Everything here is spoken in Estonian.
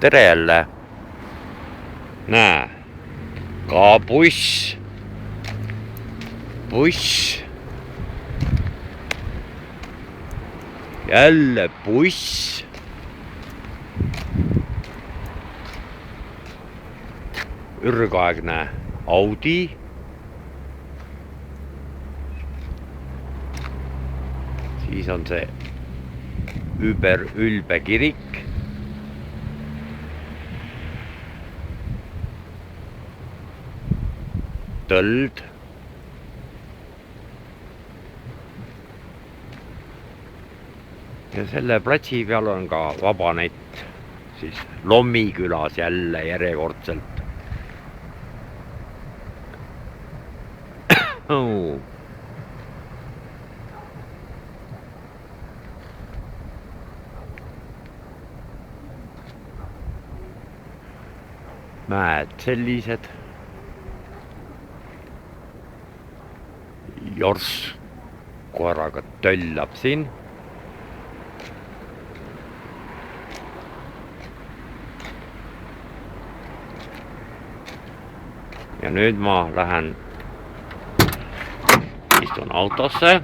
tere jälle. Näe, ka buss. Buss. Jälle buss. Ürgaegne Audi. Siis on see ülbe kirik. Tõld. Ja selle platsi peal on ka vabanett, siis Lommi külas jälle järjekordselt. Mäed sellised. Jors koeraga töllab siin. Ja nüüd ma lähen, istun autosse.